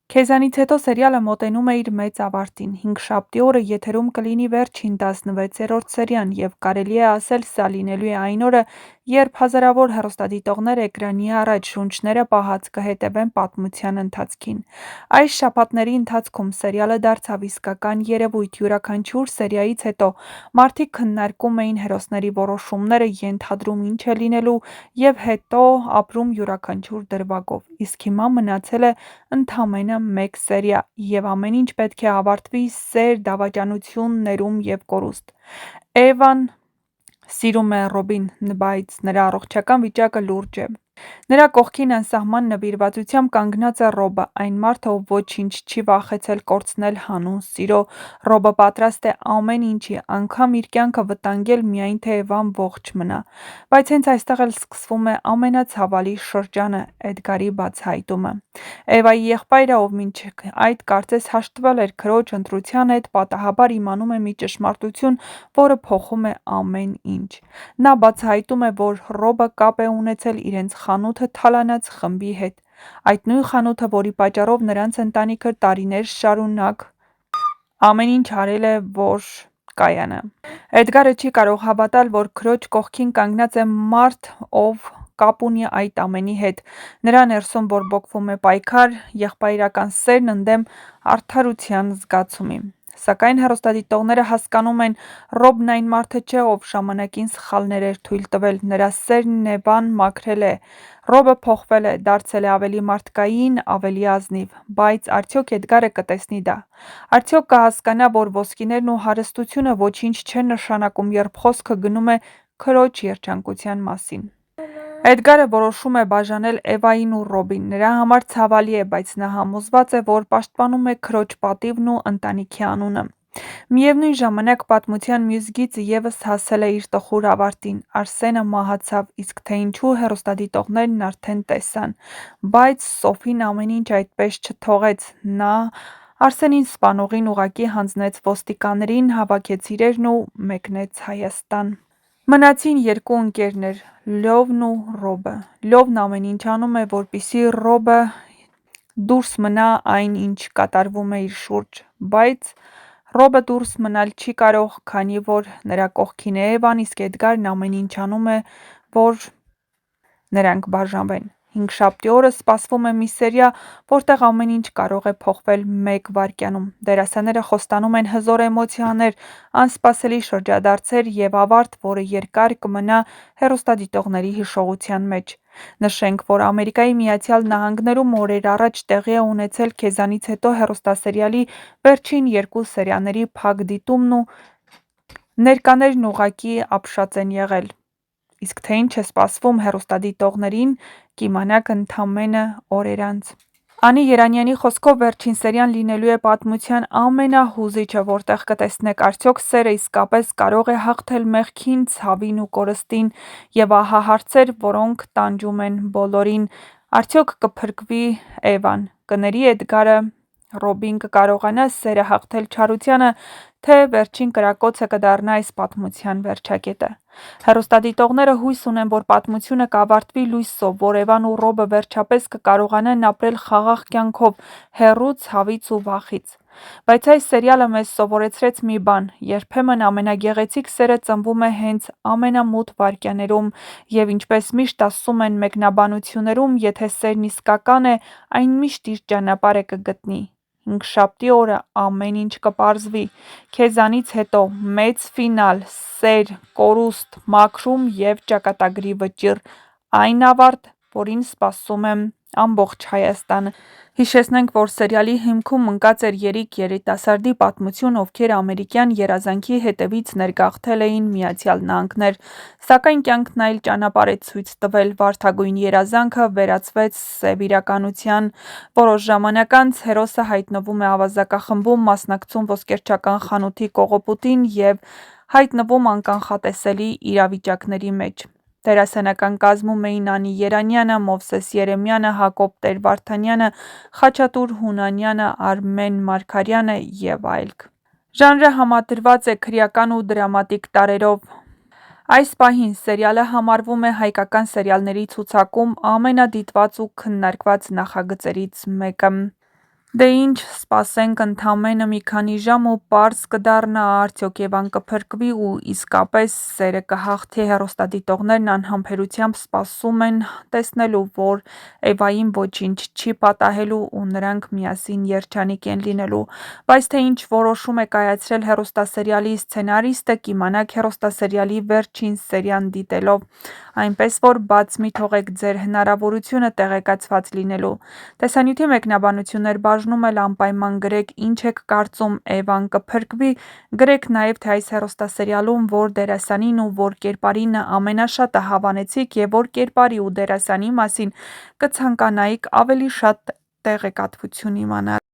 Քեզանից հետո սերիալը մոտենում է իր մեծ ավարտին։ Հինգշաբթի օրը եթերում կլինի վերջին 16-րդ սերիան, և կարելի է ասել սա լինելու է այն օրը, երբ հազարավոր հեռուստադիտողներ էկրանի առաջ շունչները պահած կհետևեն պատմության ընթացքին։ Այս շաբաթների ընթացքում սերիալը դարձավ իսկական երևույթ։ Յուրաքանչյուր սերիայից հետո մարդիկ քննարկում էին հերոսների որոշումները, ենթադրում ինչ է լինելու և հետո ապրում յուրաքանչյուր դրվագով։ Իսկ հիմա մնացել է ընդամենը մեկ սերիա, և ամեն ինչ պետք է ավարտվի սեր, դավաճանություն, ներում և կորուստ։ Էվան սիրում է Ռոբին, բայց նրա առողջական վիճակը լուրջ է։ Նրա կողքին անսահման նվիրվածությամբ կանգնած է Ռոբը, այն մարդը, ով ոչինչ չի վախեցել կորցնել հանուն սիրո։ Ռոբը պատրաստ է ամեն ինչի, անգամ իր կյանքը վտանգել, միայն թե Էվան ողջ մնա։ Բայց հենց այստեղ էլ սկսվում է ամենացավալի շրջանը՝ Էդգարի բացահայտումը։ Էվայի եղբայրը, ով մինչ այդ կարծես հաշտվել էր քրոջ ընտրության հետ, պատահաբար իմանում է մի ճշմարտություն, որը փոխում է ամեն ինչ։ Նա բացահայտում է, որ Ռոբը կապ է ունեցել իրենց խանութը թալանած խմբի հետ։ Այդ նույն խանութը, որի պատճառով նրանց ընտանիքը տարիներ շարունակ ամեն ինչ արել է, որ կայանը։ Էդգարը չի կարող հավատալ, որ քրոջ կողքին կանգնած է մարդ, ով կապ ունի այդ ամենի հետ։ Նրա ներսում բորբոքվում է պայքար, եղբայրական սերն ընդդեմ արդարության զգացումի։ Սակայն հեռուստադիտողները հասկանում են՝ Ռոբն այն մարդը չէ, ով ժամանակին սխալներ էր թույլ տվել։ Նրա սերն Էվան մաքրել է։ Ռոբը փոխվել է, դարձել է ավելի մարդկային, ավելի ազնիվ։ Բայց արդյոք Էդգարը կտեսնի դա։ Արդյոք կհասկանա, որ ոսկիներն ու հարստությունը ոչինչ չեն նշանակում, երբ խոսքը գնում է քրոջ երջանկության մասին։ Էդգարը որոշում է բաժանել Էվային ու Ռոբին։ Նրա համար ցավալի է, բայց նա համոզված է, որ պաշտպանում է քրոջ պատիվն ու ընտանիքի անունը։ Միևնույն ժամանակ պատմության մյուս գիծը ևս հասել է իր տխուր ավարտին։ Արսենը մահացավ, իսկ թե ինչու հեռուստադիտողներն արդեն տեսան։ Բայց Սոֆին ամեն ինչ այդպես չթողեց։ Նա Արսենին սպանողին ուղղակի հանձնեց ոստիկաններին, հավաքեց իրերն ու մեկնեց Հայաստան։ Մնացին երկու ընկերներ՝ Լյովն ու Ռոբը։ Լյովն ամեն ինչ անում է, որպեսզի Ռոբը դուրս մնա այն, ինչ կատարվում է իր շուրջ։ Բայց Ռոբը դուրս մնալ չի կարող, քանի որ նրա կողքին է Էվան, իսկ Էդգարն ամեն ինչ անում է, որ նրանք բաժանվեն։ Հինգշաբթի օրը սպասվում է մի սերիա, որտեղ ամեն ինչ կարող է փոխվել մեկ վայրկյանում։ Դերասանները խոստանում են հզոր էմոցիաներ, անսպասելի շրջադարձեր և ավարտ, որը երկար կմնա հեռուստադիտողների հիշողության մեջ։ Նշենք, որ Ամերիկայի Միացյալ Նահանգներում օրեր առաջ տեղի է ունեցել «Քեզանից հետո» հեռուստասերիալի վերջին երկու սերիաների փակ դիտումն ու ներկաներն ուղղակի ապշած են եղել։ Իսկ թե ինչ է սպասվում հեռուստադիտողներին, կիմանաք ընդամենը օրեր անց։ Անի Երանյանի խոսքով վերջին սերիան լինելու է պատմության ամենահուզիչը, որտեղ կտեսնեք արդյոք սերը իսկապես կարող է հաղթել մեղքին, ցավին ու կորստին։ Եվ ահա հարցեր, որոնք տանջում են բոլորին. արդյոք կփրկվի Էվան, կների Էդգարը, Ռոբին կկարողանա սերը հաղթել չարությանը, թե վերջին կրակոցը կդառնա այս պատմության վերջակետը։ Հեռուստադիտողները հույս ունեն, որ պատմությունը կավարտվի լույսով, որ Էվան ու Ռոբը վերջապես կկարողանան ապրել խաղաղ կյանքով, հեռու ցավից ու վախից։ Բայց այս սերիալը մեզ սովորեցրեց մի բան՝ երբեմն ամենագեղեցիկ սերը ծնվում է հենց ամենամութ վայրկյաներում, և ինչպես միշտ ասում են մեկնաբանություններում, եթե սերն իսկական է, այն միշտ իր ճանապարհը կգտնի։ Հինգշաբթի օրը ամեն ինչ կպարզվի։ Քեզանից հետո, մեծ ֆինալ, սեր, կորուստ, մաքրում և ճակատագրի վճիռ։ Այն ավարտ, որին սպասում է ամբողջ Հայաստանը։ Հիշեցնենք, որ սերիալի հիմքում ընկած էր երեք երիտասարդի պատմություն, ովքեր ամերիկյան երազանքի հետևից ներգաղթել էին Միացյալ Նահանգներ։ Սակայն կյանքն այլ ճանապարհ է ցույց տվել։ Վարդագույն երազանքը վերածվեց սև իրականության։ Որոշ ժամանակ անց հերոսը հայտնվում է ավազակախմբում, մասնակցում ոսկերչական խանութի կողոպուտին և հայտնվում անկանխատեսելի իրավիճակների մեջ։ Դերասանական կազմում էին Անի Երանյանը, Մովսես Երեմյանը, Հակոբ Տեր-Վարդանյանը, Խաչատուր Հունանյանը, Արմեն Մարգարյանը և այլք։ Ժանրը համադրված է քրեական ու դրամատիկ տարրերով։ Այս պահին սերիալը համարվում է հայկական սերիալների ցուցակում ամենադիտված ու քննարկված նախագծերից մեկը։ Դե ինչ սպասենք ընդամենը մի քանի ժամ ու պարզ կդառնա արդյոք Եվան կփրկվի ու իսկապես սերը կհաղթի։ Հեռուստադիտողներն անհամբերությամբ սպասում են տեսնելու, որ Էվային ոչինչ չի պատահելու ու նրանք միասին երջանիկ են լինելու։ Բայց թե ինչ որոշում է կայացրել հեռուստասերիալի սցենարիստը, կիմանաք հեռուստասերիալի վերջին սերիան դիտելով, այնպես որ բաց մի թողեք ձեր հնարավորությունը տեղեկացված լինելու։ Տեսանյութի մեկնաբանություններ բաժնում էլ անպայման գրեք ինչ եք կարծում Էվան կփրկվի, գրեք նաև թե այս հեռուստասերիալում որ դերասանին ու որ կերպարին ամենաշատը հավանեցիք և որ կերպարի ու դերասանի մասին կցանկանայիք ավելի շատ տեղեկատվություն իմանալ։